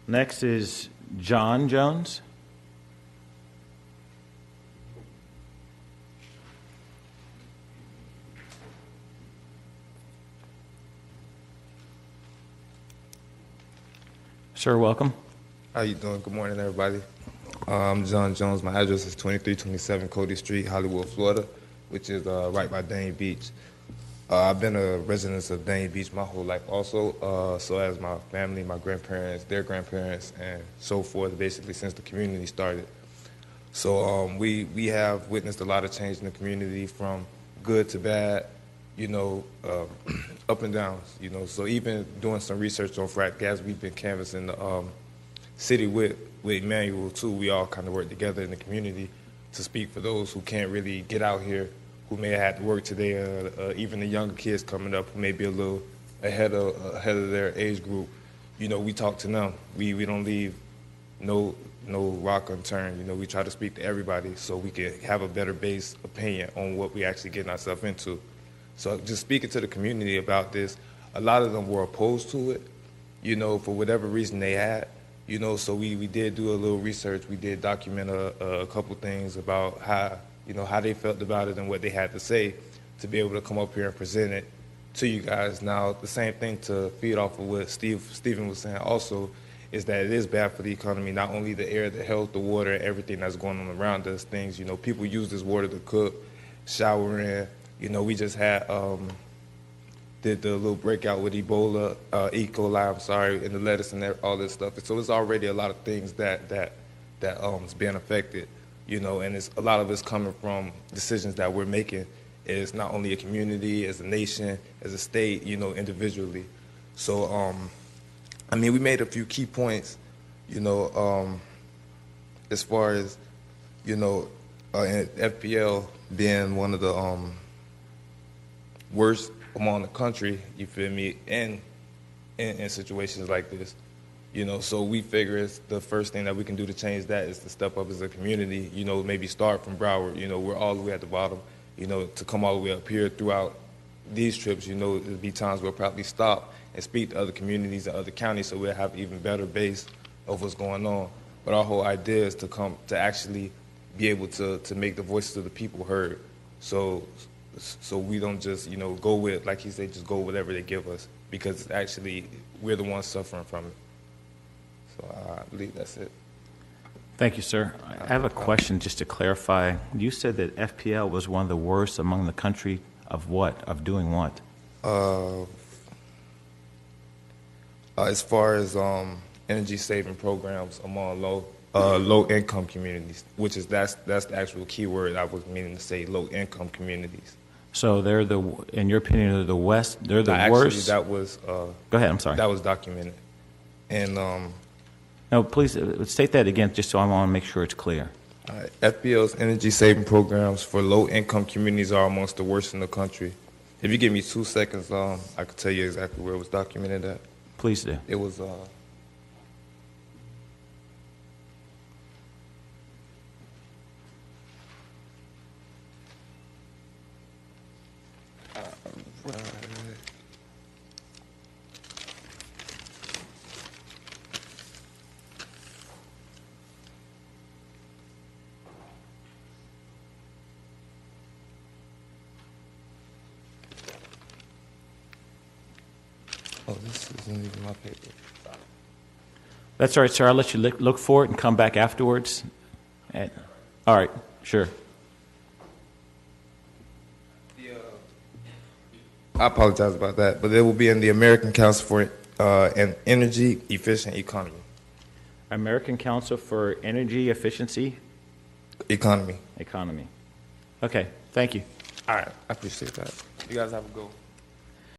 Next is John Jones. Sir, welcome. How you doing? Good morning, everybody. I'm John Jones. My address is 2327 Cody Street, Hollywood, Florida, which is right by Dania Beach. I've been a resident of Dania Beach my whole life also, so as my family, my grandparents, their grandparents, and so forth, basically since the community started. So we have witnessed a lot of change in the community from good to bad, up and downs, So even doing some research on frack gas, we've been canvassing the city with Emmanuel too. We all kind of work together in the community to speak for those who can't really get out here, who may have had to work today, even the younger kids coming up who may be a little ahead of their age group. We talk to them. We don't leave no rock unturned. We try to speak to everybody so we can have a better base opinion on what we actually getting ourselves into. So just speaking to the community about this, a lot of them were opposed to it, for whatever reason they had. So we did do a little research. We did document a couple things about how they felt about it and what they had to say to be able to come up here and present it to you guys. Now, the same thing to feed off of what Stephen was saying also is that it is bad for the economy, not only the air, the health, the water, everything that's going on around us, things, people use this water to cook, shower in. We just had did the little breakout with Ebola, E. coli, in the lettuce and all this stuff. So it's already a lot of things that is being affected, and a lot of it's coming from decisions that we're making as not only a community, as a nation, as a state, individually. So, we made a few key points, as far as, FPL being one of the worst among the country, you feel me, in situations like this. So we figure it's the first thing that we can do to change that is to step up as a community, maybe start from Broward, we're all the way at the bottom, to come all the way up here throughout these trips, there'll be times we'll probably stop and speak to other communities and other counties so we'll have even better base of what's going on. But our whole idea is to actually be able to make the voices of the people heard. So we don't just, go with, like he said, just go whatever they give us, because it's actually, we're the ones suffering from it. So I believe that's it. Thank you, sir. I have a question just to clarify. You said that FPL was one of the worst among the country of what? Of doing what? As far as energy saving programs among low income communities, which is that's the actual key word I was meaning to say, low income communities. So they're in your opinion, they're the worst. They're the Actually, worst. that was. Go ahead. I'm sorry. That was documented, and. No, please state that again, just so I want to make sure it's clear. FPL's energy saving programs for low income communities are amongst the worst in the country. If you give me 2 seconds, I could tell you exactly where it was documented at. Please do. It was. Oh, this isn't even my paper. That's all right, sir. I'll let you look for it and come back afterwards. All right, sure. I apologize about that, but it will be in the American Council for an Energy Efficient Economy. American Council for Energy Efficiency? Economy. Economy. Okay, thank you. All right, I appreciate that. You guys have a go.